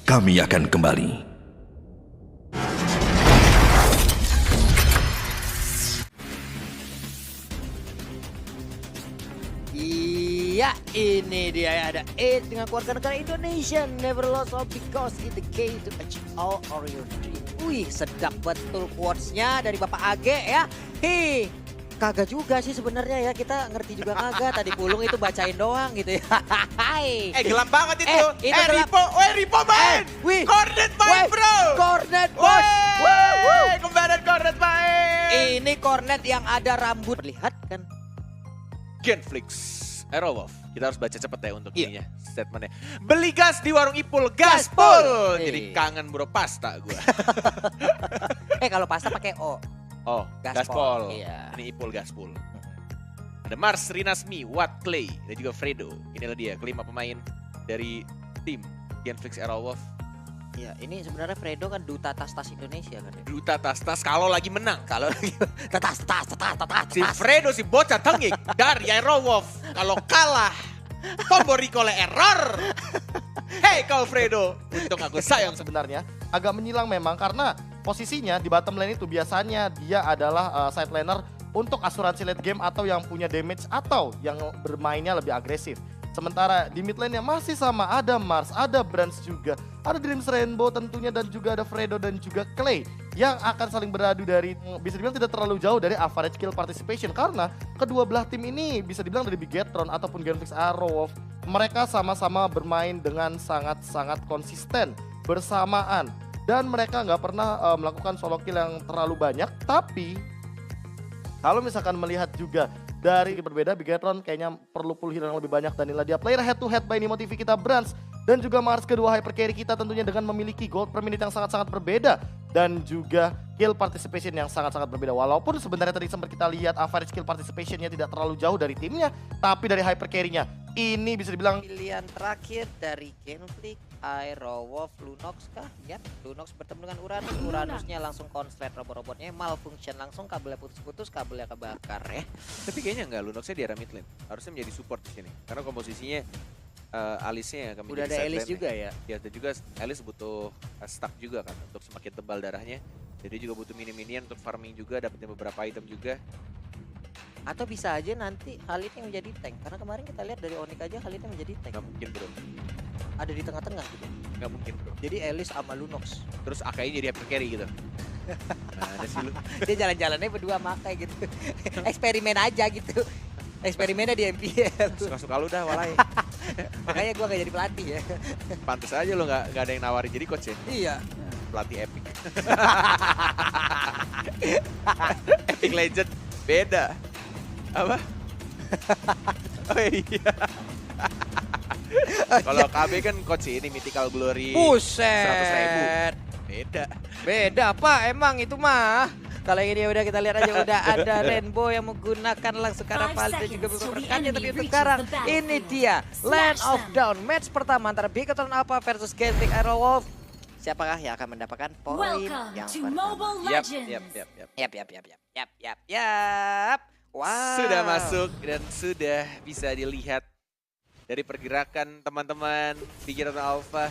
Kami akan kembali. Iya, ini dia ya, ada 8 dengan keluarga negara Indonesia. Never lost hope because it the key to achieve all of your dream. Wih, sedap betul quotes-nya dari Bapak Age ya. Kagak juga sih sebenarnya ya, kita ngerti juga kagak. Tadi Pulung itu bacain doang gitu ya. Gelap banget itu. Itu gelap. Ripo main. Wih. Cornet main, bro. Cornet bos. Kembaran Cornet main. Ini Cornet yang ada rambut. Lihat kan. Genflix, Aerowolf. Kita harus baca cepet ya untuk ininya, statementnya. Beli gas di warung Ipul, gaspol. Jadi kangen bro pasta gue. Kalau pasta pakai O. Oh, Gaspol. Gaspol. Iya. Ini Ipul Gaspol. Ada Mars, Rinasmi, Watt, Clay, dan juga Fredo. Inilah dia kelima pemain dari tim Genflix Aerowolf. Ya, ini sebenarnya Fredo kan duta tas-tas Indonesia kan. Duta tas-tas kalau lagi menang. Kalau lagi tas. Si Fredo si bocah tengik dari Aerowolf. Kalau kalah, tombol recall error. Hei kau Fredo. Untung aku sayang Sebenarnya agak menyilang memang karena posisinya di bottom lane itu biasanya dia adalah side laner untuk asuransi late game atau yang punya damage atau yang bermainnya lebih agresif. Sementara di mid lane-nya masih sama, ada Mars, ada Brands juga, ada Dreams Rainbow tentunya, dan juga ada Fredo dan juga Clay yang akan saling beradu dari, bisa dibilang tidak terlalu jauh dari average kill participation, karena kedua belah tim ini bisa dibilang dari Bigetron ataupun Genflix Aerowolf, mereka sama-sama bermain dengan sangat-sangat konsisten bersamaan, dan mereka nggak pernah melakukan solo kill yang terlalu banyak. Tapi kalau misalkan melihat juga dari berbeda, Bigetron kayaknya perlu pulih yang lebih banyak, dan inilah dia player head to head by Nimo TV kita, Brands dan juga Mars, kedua hyper carry kita tentunya dengan memiliki gold per minute yang sangat-sangat berbeda dan juga kill participation yang sangat-sangat berbeda. Walaupun sebenarnya tadi sempat kita lihat average kill participationnya tidak terlalu jauh dari timnya, tapi dari hyper carry-nya ini bisa dibilang Pilihan terakhir dari Genflix Aerowolf, Lunox kah? Ya, Lunox bertemu dengan Uranus. Uranusnya langsung konslet robot-robotnya, malfunction langsung, kabelnya putus-putus, kabelnya kebakar ya. Tapi kayaknya enggak, Lunoxnya di area mid lane. Harusnya menjadi support di sini. Karena komposisinya Alice-nya akan Udah menjadi ada side Alice lane-nya. juga ya. Ya, dan juga Alice butuh stack juga kan untuk semakin tebal darahnya. Jadi juga butuh minion untuk farming juga, dapetin beberapa item juga. Atau bisa aja nanti Khalid yang menjadi tank. Karena kemarin kita lihat dari Onyx aja Khalid yang menjadi tank. Nggak mungkin bro, Ada di tengah-tengah gitu. nggak mungkin bro. Jadi Alice sama Lunox. Terus Akai jadi hyper carry gitu. Nah, ada sih lu. Dia jalan-jalannya berdua makai gitu. Eksperimen aja gitu. Eksperimennya di MPL. Suka-suka lu dah walai. Makanya gua gak jadi pelatih ya. Pantes aja lu nggak ada yang nawarin jadi coach ya. Iya. Pelatih Epic. Epic Legend beda. Apa? Oh iya. Kalau KB kan coach ini Mythical Glory. 100.000. Beda. Beda Pak, emang itu mah. Kalau ini udah kita lihat aja udah ada Rainbow yang menggunakan langsung Karapal dan juga beberapa rekannya. Tapi untuk sekarang ini dia Land of Down, match pertama antara Bigetron Alpha versus Genflix Aerowolf. Siapakah yang akan mendapatkan poin yang pertama? Yap. Wow. Sudah masuk dan sudah bisa dilihat dari pergerakan teman-teman Bigetron Alpha.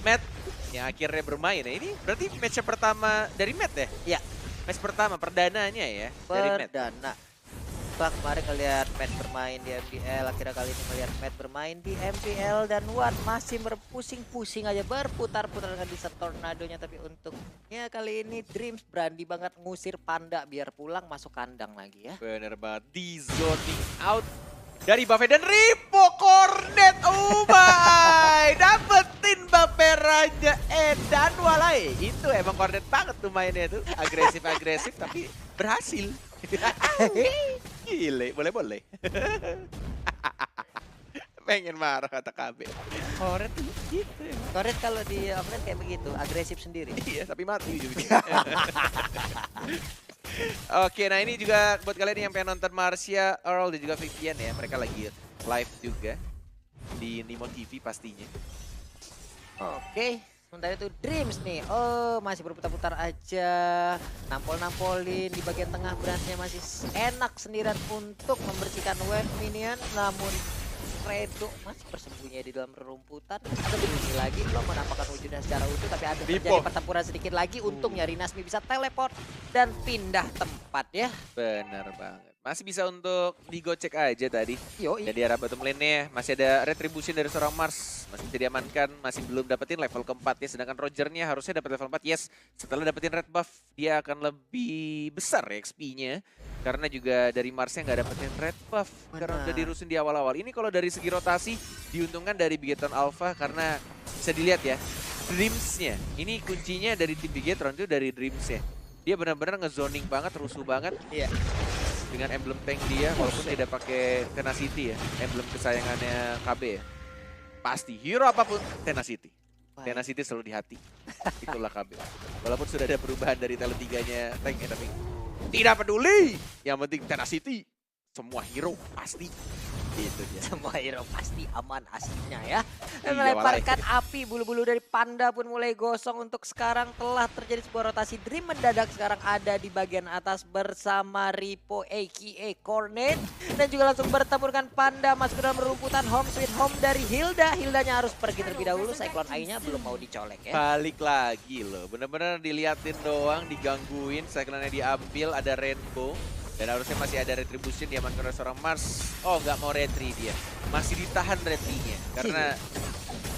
Matt yang akhirnya bermain ya. Ini berarti match pertama dari Matt ya? Ya. Match pertama perdananya ya dari Matt. Perdana. Setelah kemarin ngelihat Matt bermain di MPL, akhirnya kali ini melihat Matt bermain di MPL, dan Watt masih berpusing-pusing aja, berputar-putar dengan desa tornadonya. Tapi untungnya kali ini Dreams berani banget ngusir Panda biar pulang masuk kandang lagi ya. Bener banget, di zoning out dari Buffet dan Ripo Cornet. Oh my, dapetin Baperanya Edan walai. Itu emang Cornet banget tuh mainnya tuh, agresif-agresif tapi berhasil. Gile, boleh-boleh. Pengen marah kata KB. Cornet gitu. Cornet kalau di offline kayak begitu, agresif sendiri. Iya, tapi mati juga. Oke, nah ini juga buat kalian yang pengen nonton Marcia, Earl dan juga Vivian ya. Mereka lagi live juga di Nimo TV pastinya. Oke, sementara itu Dreams nih, masih berputar-putar aja, nampol-nampolin di bagian tengah. Brandsnya masih enak sendirian untuk membersihkan wave minion, namun Fredo masih bersembunyi di dalam rerumputan. Ada Rinasmi lagi belum menampakkan wujudnya secara utuh, tapi ada terjadi Lipo. pertempuran sedikit lagi. Untungnya Rinasmi bisa teleport dan pindah tempat ya. Benar banget. Masih bisa untuk digocek aja tadi. Yoi. Dan di arah bottom lane-nya masih ada retribution dari seorang Mars. Masih bisa diamankan, masih belum dapetin level keempat ya. Sedangkan Roger-nya harusnya dapat level 4. Yes, setelah dapetin red buff, dia akan lebih besar ya XP-nya. Karena juga dari Mars-nya nggak dapetin red buff. Karena Benar. udah dirusin di awal-awal. Ini kalau dari segi rotasi, diuntungkan dari Bigetron Alpha. Karena bisa dilihat ya, Dreams-nya. Ini kuncinya dari tim Bigetron itu dari Dreams-nya. Dia benar-benar ngezoning banget, rusuh banget. Iya. Dengan emblem tank dia walaupun tidak pakai Tenacity ya, emblem kesayangannya KB ya. Pasti hero apapun Tenacity. Baik. Tenacity selalu di hati. Itulah KB. Walaupun sudah ada perubahan dari talent 3-nya tank ya, tapi tidak peduli. Yang penting Tenacity. Semua hero pasti. Itu dia. Semua hero pasti aman aslinya ya. Dan Iya, melemparkan api, bulu-bulu dari Panda pun mulai gosong. Untuk sekarang telah terjadi sebuah rotasi. Dream mendadak sekarang ada di bagian atas bersama Ripo aka Cornet. Dan juga langsung bertemu dengan Panda masuk ke dalam rumputan home sweet home dari Hilda. Hildanya harus pergi terlebih dahulu. Cyclone Eye-nya belum mau dicolek ya. Balik lagi loh. Bener-bener diliatin doang, digangguin. Cyclone-nya diambil, ada Rainbow. Dan harusnya masih ada retribution diamankan oleh seorang Mars. Oh, nggak mau retri dia. Masih ditahan retrinya. Karena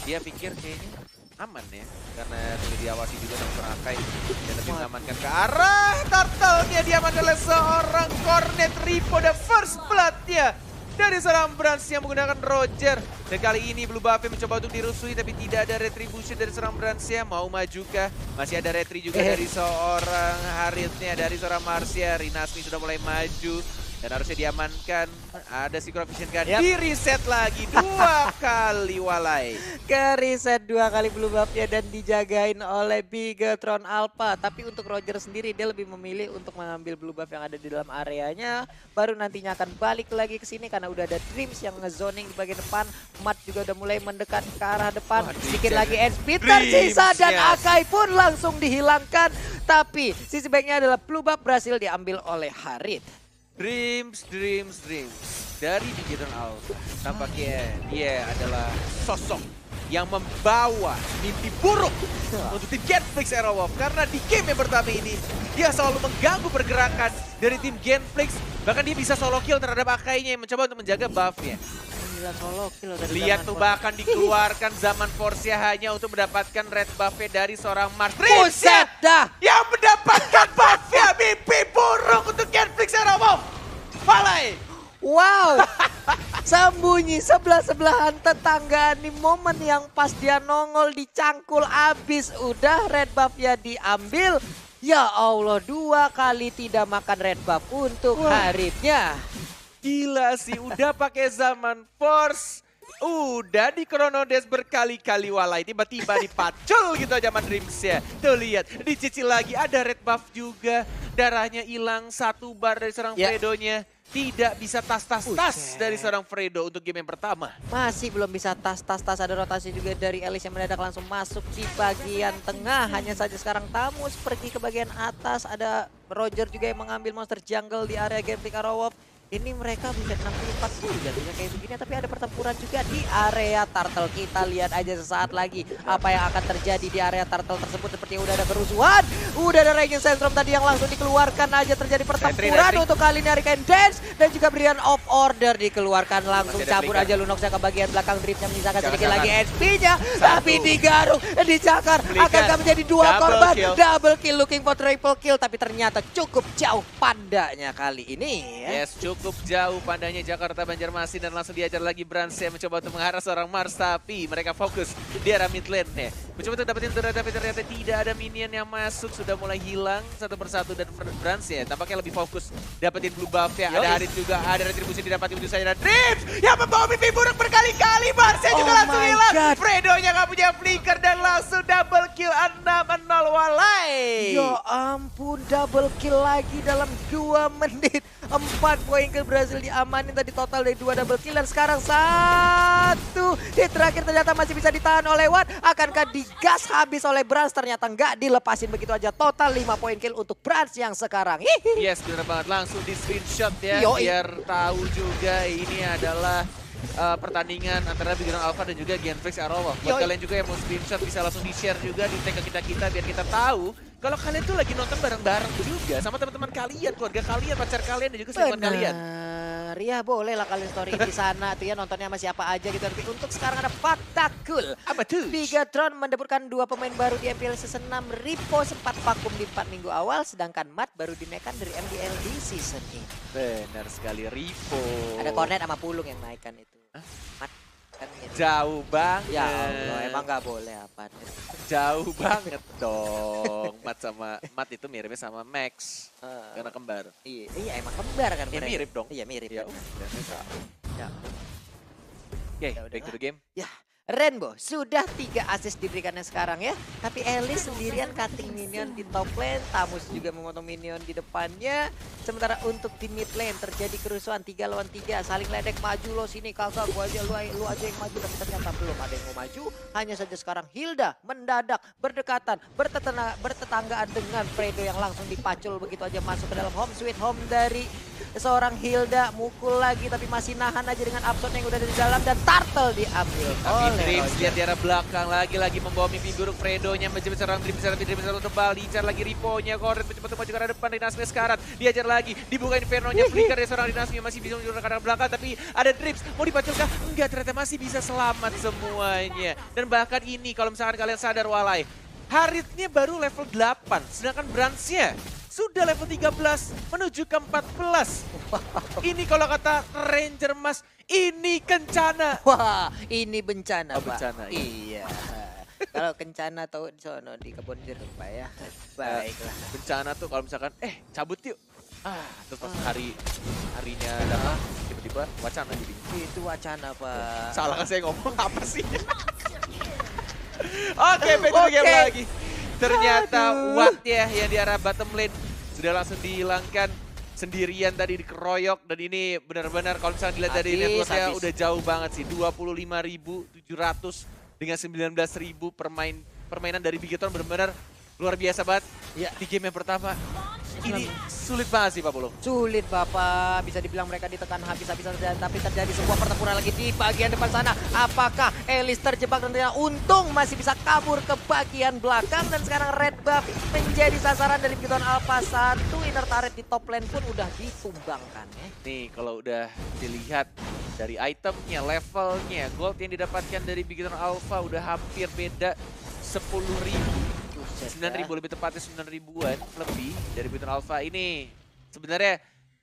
dia pikir kayaknya aman ya. Karena diawasi juga sama seorang Akai. Dan lebih mengamankan ke arah turtle-nya diamankan oleh seorang Cornet Ripo. The first blood-nya dari seorang Brans yang menggunakan Roger. Dan kali ini Blue Buffet mencoba untuk dirusui tapi tidak ada retribution dari seorang Bransnya. Mau maju kah? Masih ada retri juga dari seorang Harithnya, dari seorang Marcia. Rinasmi sudah mulai maju dan harusnya diamankan. Ada Synchro Vision kan? Yap. Di reset lagi 2 kali walai. Ke reset 2 kali blue buff-nya dan dijagain oleh Bigetron Alpha. Tapi untuk Roger sendiri dia lebih memilih untuk mengambil blue buff yang ada di dalam areanya. Baru nantinya akan balik lagi ke sini karena udah ada Dreams yang ngezoning di bagian depan. Mat juga udah mulai mendekat ke arah depan. Wah, Sedikit Dreams lagi ya. SP tersisa dan Dreams, yes. Akai pun langsung dihilangkan. Tapi sisi baiknya adalah blue buff berhasil diambil oleh Harith. Dreams. Dari Bigetron Alpha. Tampaknya dia adalah sosok yang membawa mimpi buruk untuk tim Genflix Era Wolf. Karena di game yang pertama ini, dia selalu mengganggu pergerakan dari tim Genflix. Bahkan dia bisa solo kill terhadap Akainya yang mencoba untuk menjaga buff-nya. Gila solo kill dari Lihat zaman tuh Force. bahkan dikeluarkan zaman Force hanya untuk mendapatkan red buff-nya dari seorang Mars. Buset dah. Yang mendapatkan buff-nya mimpi buruk untuk Genflix Era Wolf. Walai. Wow, sembunyi sebelah-sebelahan tetanggaan di momen yang pas dia nongol dicangkul abis. Udah red buff ya diambil. Ya Allah, 2 kali tidak makan red buff untuk Harithnya. Gila sih, udah pakai zaman Force. Udah di Chrono Dash berkali-kali walai. Tiba-tiba dipacul gitu aja sama Dreams ya. Tuh lihat, dicicil lagi ada red buff juga. Darahnya hilang 1 bar dari seorang Ya. Fredo-nya. Tidak bisa tas Buset. dari seorang Fredo untuk game yang pertama. Masih belum bisa tas. Ada rotasi juga dari Elis yang mendadak langsung masuk di bagian tengah. Hanya saja sekarang Tamus pergi ke bagian atas. Ada Roger juga yang mengambil monster jungle di area Genflix Arrow Wolf. Ini mereka bisa 64 jatuhnya kayak begini. Tapi ada pertempuran juga di area turtle. Kita lihat aja sesaat lagi apa yang akan terjadi di area turtle tersebut. Seperti udah ada kerusuhan. Udah ada Raging Sandstorm tadi yang langsung dikeluarkan aja. Terjadi pertempuran Retri. untuk kali ini Hurricane Dance. Dan juga Brian of Order dikeluarkan langsung. Masih ada Cabut flicker. aja Lunoxnya ke bagian belakang. Driftnya menyisakan Jangan, sedikit lagi jangan. SP-nya. Tapi digaruk, dicakar. Flicker. Akankah menjadi 2 Double korban. kill. Double kill, looking for triple kill. Tapi ternyata cukup jauh Pandanya kali ini ya. Yes, cukup jauh Pandanya Jakarta Banjarmasin dan langsung diajar lagi Brans yang mencoba untuk mengarah seorang Mars. Tapi mereka fokus di arah mid lane-nya. Mencoba untuk dapetin turret tapi ternyata tidak ada minion yang masuk. Sudah mulai hilang satu persatu dan Brans ya tampaknya lebih fokus dapetin blue buff ya. Ada Yoi. Harith juga, ada retribusi didapati untuk saya. Dan Dreams yang membawa mimpi buruk berkali-kali. Mars juga Oh langsung my hilang. God. Fredo-nya gak punya flicker dan langsung double kill 6-0 walai. Ya ampun, double kill lagi dalam 2 menit. 4 poin kill berhasil diamanin tadi, total dari 2 double kill. Dan sekarang 1 di terakhir ternyata masih bisa ditahan oleh Wan. Akankah digas habis oleh Brans? Ternyata nggak dilepasin begitu aja. Total 5 poin kill untuk Brans yang sekarang. Hihi. Yes, bener banget. Langsung di screenshot ya, Yoi. biar tahu juga ini adalah pertandingan antara Bigron Alpha dan juga Genflix Arrow. Buat Yoi. kalian juga yang mau screenshot bisa langsung di-share juga di tag ke kita biar kita tahu kalau kalian tuh lagi nonton bareng-bareng juga sama teman-teman kalian, keluarga kalian, pacar kalian dan juga selingkuhan kalian. Benar, ya boleh lah kalian story di sana tuh ya nontonnya sama siapa aja gitu. Tapi untuk sekarang ada fakta cool. Apa tuh? Bigatron mendebutkan 2 pemain baru di MPL Season 6. Ripo sempat vakum di 4 minggu awal, sedangkan Matt baru dinaikkan dari MPL di season ini. Benar sekali, Ripo. Ada Cornet sama Pulung yang naikkan itu. Hah? Matt kan gitu. Jauh banget. Ya Allah, emang gak boleh apa. Jauh banget dong. Matt itu miripnya sama Max. Karena kembar. Iya emang kembar kan Ya mereka. mirip dong. Iya mirip. Ya benar. udah. Ya. Oke, Ya back to udahlah. the game. Ya, Rainbow sudah 3 assist diberikannya sekarang ya. Tapi Ellis sendirian cutting minion di top lane. Tamus juga memotong minion di depannya. Sementara untuk di mid lane terjadi kerusuhan 3 lawan 3. Saling ledek, maju lo sini kakak, gua aja lu aja yang maju. Tapi ternyata belum ada yang mau maju. Hanya saja sekarang Hilda mendadak berdekatan, bertetanggaan dengan Fredo yang langsung dipacul begitu aja masuk ke dalam home sweet home dari seorang Hilda. Mukul lagi tapi masih nahan aja dengan Abson yang udah ada di dalam dan Turtle diambil Tapi oleh Dreams Roger. lihat di arah belakang lagi membawa mimpi buruk Fredo-nya mencoba serang Dreams kembali, cari lagi Ripo-nya, Cornet mencoba maju ke arah depan, Dinasmi sekarang diajar lagi, dibuka Inferno-nya, flicker dari seorang Dinasmi masih bisa menyuruh ke arah belakang tapi ada Dreams, mau dipaculkah? Enggak, ternyata masih bisa selamat semuanya. Dan bahkan ini kalau misalkan kalian sadar Walai, Harithnya baru level 8, sedangkan Branch-nya sudah level 13 menuju ke 14. Ini kalau kata Ranger Mas, ini kencana. Wah, ini bencana, Oh, Pak. bencana, Iya. Kalau kencana tahu di sono di kebun jeruk, Pak ya. Baiklah. Bencana tuh kalau misalkan cabut yuk. Terus pas harinya datang tiba-tiba wacana jadi. Itu wacana, Pak. Salah kan saya ngomong apa sih? Oke, back to the game Oke. lagi. Ternyata Watt ya yang di arah bottom lane sudah langsung dihilangkan sendirian tadi dikeroyok dan ini benar-benar kalau misalnya dilihat dari Habis, networknya habis. udah jauh banget sih 25.700 dengan 19.000 permainan dari Bigetron benar-benar luar biasa banget. Ya. Di game yang pertama ini sulit banget sih Pak Polo. Sulit Bapak, bisa dibilang mereka ditekan habis-habisan tapi terjadi sebuah pertempuran lagi di bagian depan sana. Apakah Ellis terjebak dan ternyata untung masih bisa kabur ke bagian belakang dan sekarang Red Buff menjadi sasaran dari Bigetron Alpha 1. Inner turret di top lane pun udah ditumbangkan ya. Nih kalau udah dilihat dari itemnya, levelnya, gold yang didapatkan dari Bigetron Alpha udah hampir beda 10.000. 9.000 lebih tepatnya 9.000-an lebih dari Bigetron Alpha ini. Sebenarnya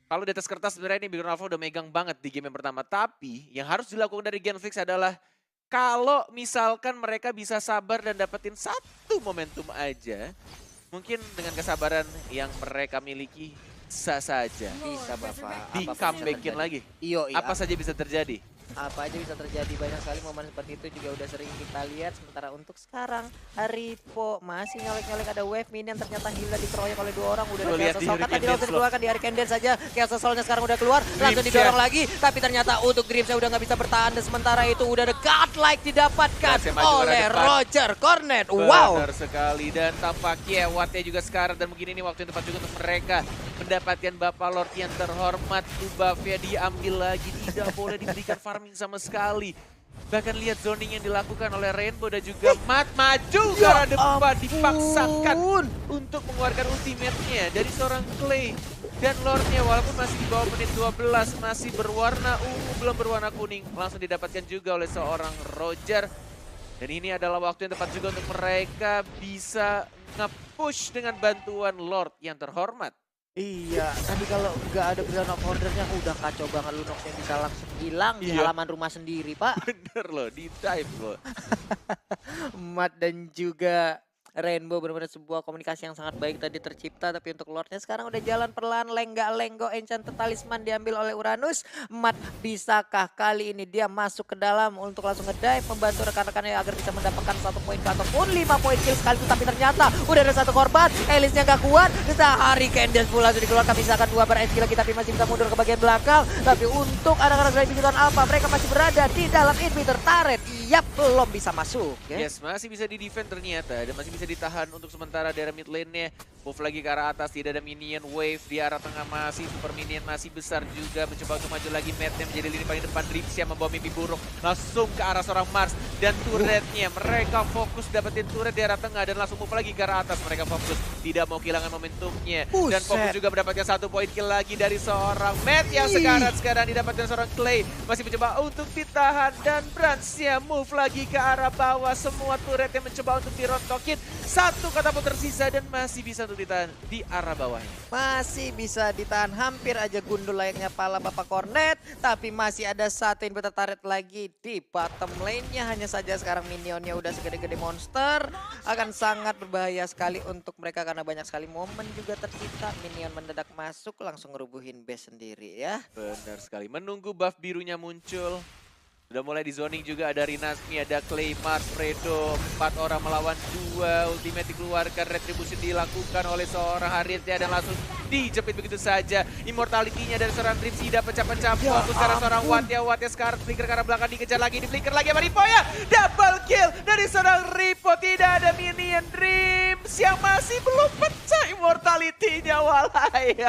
kalau di atas kertas sebenarnya ini Bigetron Alpha udah megang banget di game yang pertama. Tapi yang harus dilakukan dari Genflix adalah kalau misalkan mereka bisa sabar dan dapetin satu momentum aja. Mungkin dengan kesabaran yang mereka miliki bisa saja Bisa Bapak. di Apapun bisa comebackin terjadi. lagi. Iya, Apa saja bisa terjadi. apa aja bisa terjadi, banyak sekali momen seperti itu juga udah sering kita lihat. Sementara untuk sekarang Ripo masih nyolek-nyolek, ada wave minion, ternyata Hilda dikeroyok oleh 2 orang. Udah Lo ada lihat Chaos di Assault, kata Hurricane di langsung Dance lo. dikeluarkan di Hurricane Dance saja. Chaos Assault-nya sekarang udah keluar, langsung Dreams didorong ya. lagi. Tapi ternyata untuk Dreams-nya udah nggak bisa bertahan dan sementara itu udah ada godlike didapatkan Masih maju ke arah oleh depan. Roger Cornet. Wow. Benar sekali dan tampaknya Wattnya juga sekarang dan mungkin ini waktu yang tepat juga untuk mereka mendapatkan Bapak Lord yang terhormat. Buffnya diambil lagi, tidak boleh diberikan farming sama sekali. Bahkan lihat zoning yang dilakukan oleh Rainbow dan juga Matt maju ke Ya arah depan ampun. dipaksakan untuk mengeluarkan ultimate-nya dari seorang Clay. Dan Lordnya walaupun masih di bawah menit 12 masih berwarna ungu belum berwarna kuning langsung didapatkan juga oleh seorang Roger. Dan ini adalah waktu yang tepat juga untuk mereka bisa nge-push dengan bantuan Lord yang terhormat. Iya, tadi kalau nggak ada Brilliant of Order-nya udah kacau banget. Lunox yang bisa langsung hilang di Iya. halaman rumah sendiri, Pak. Bener loh, di dive loh. Matt dan juga Rainbow benar-benar sebuah komunikasi yang sangat baik tadi tercipta. Tapi untuk Lordnya sekarang udah jalan perlahan, lenggak-lenggo, Enchanted Talisman diambil oleh Uranus. Matt bisakah kali ini dia masuk ke dalam untuk langsung ngedive membantu rekan-rekannya agar bisa mendapatkan 1 poin ataupun 5 poin kill sekaligus. Tapi ternyata udah ada 1 korban, Elisnya nggak kuat. Kita Hurricane Dance pula sudah dikeluarkan, misalkan 2 bar HP lagi tapi masih bisa mundur ke bagian belakang. Tapi untuk anak-anak dari Bigetron Alpha mereka masih berada di dalam inhibitor turret. siap belum bisa masuk ya. Yes, masih bisa di-defend ternyata dan masih bisa ditahan untuk sementara dari mid lane-nya. Move lagi ke arah atas, tidak ada minion wave di arah tengah masih super minion masih besar juga mencoba untuk maju lagi. Matt-nya menjadi lini paling depan, Dreams yang membawa mimpi buruk langsung ke arah seorang Mars dan turretnya. Mereka fokus dapetin turret di arah tengah dan langsung move lagi ke arah atas. Mereka fokus tidak mau kehilangan momentumnya dan fokus juga mendapatkan 1 poin kill lagi dari seorang Matt yang sekarang didapatkan seorang Clay. Masih mencoba untuk ditahan dan Brans-nya move lagi ke arah bawah. Semua turret yang mencoba untuk dirontokin. 1 katapult tersisa dan masih bisa untuk ditahan di arah bawahnya. Masih bisa ditahan, hampir aja gundul layaknya pala Bapak Cornet. Tapi masih ada 1 inhibitor turret lagi di bottom lane-nya. Hanya saja sekarang minionnya udah segede-gede monster. Akan sangat berbahaya sekali untuk mereka karena banyak sekali momen juga tercipta. Minion mendadak masuk langsung ngerubuhin base sendiri ya. Benar sekali. Menunggu buff birunya muncul. Sudah mulai di zoning juga, ada Rinasmi, ada Clay, Mars, Fredo. 4 orang melawan 2. Ultimate dikeluarkan, retribusi dilakukan oleh seorang Harithia dan langsung dijepit begitu saja. Immortality-nya dari seorang Dreams tidak pecah-pecah. Fokus sekarang seorang Watya sekarang flicker ke arah belakang, dikejar lagi, di flicker lagi sama Ripo ya. Double kill dari seorang Ripo, tidak ada minion Dreams yang masih belum pecah immortality-nya walai.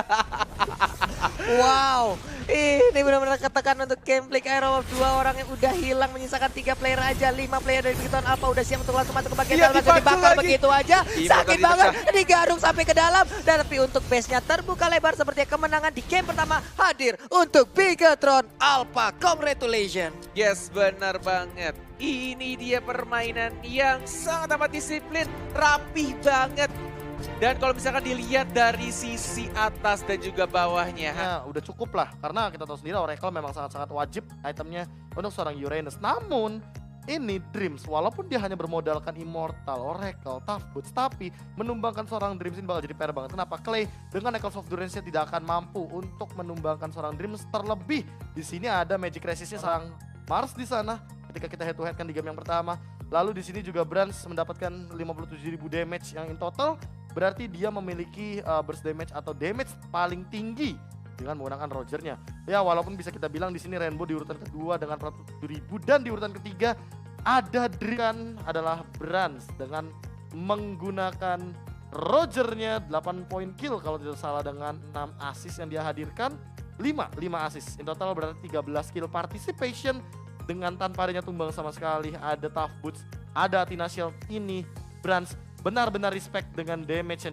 Wow, ini benar-benar ketekan untuk gameplay Aero of 2 orang yang udah hilang, menyisakan 3 player aja. 5 player dari Bigton Alpha udah siap untuk langsung masuk ke bagian dalam, langsung dibakar begitu aja. Sakit banget, digarung sampai ke dalam. Dan tapi untuk base-nya terbuka lebar seperti kemenangan di game pertama hadir untuk Bigatron Alpha. Congratulations. Yes, benar banget. Ini dia permainan yang sangat amat disiplin, rapih banget. Dan kalau misalkan dilihat dari sisi atas dan juga bawahnya, Nah, udah cukup lah karena kita tahu sendiri Oracle memang sangat-sangat wajib itemnya untuk seorang Uranus. Namun ini Dreams walaupun dia hanya bermodalkan Immortal, Oracle, Tough Boots, tapi menumbangkan seorang Dreams ini bakal jadi PR banget. Kenapa? Clay dengan Echoes of Durance-nya tidak akan mampu untuk menumbangkan seorang Dreams, terlebih di sini ada Magic Resist-nya seorang Mars di sana ketika kita head to head kan di game yang pertama. Lalu di sini juga Brans mendapatkan 57.000 damage yang in total. Berarti dia memiliki burst damage atau damage paling tinggi dengan menggunakan Roger-nya. Ya walaupun bisa kita bilang di sini Rainbow di urutan kedua dengan 400.000 dan di urutan ketiga ada Drikan adalah Brans dengan menggunakan Roger-nya 8 point kill kalau tidak salah dengan 6 assist yang dia hadirkan. 5 assist. In total berarti 13 kill participation dengan tanpa adanya tumbang sama sekali. Ada Tough Boots, ada Athena Shield. Ini Brans benar-benar respect dengan damage yang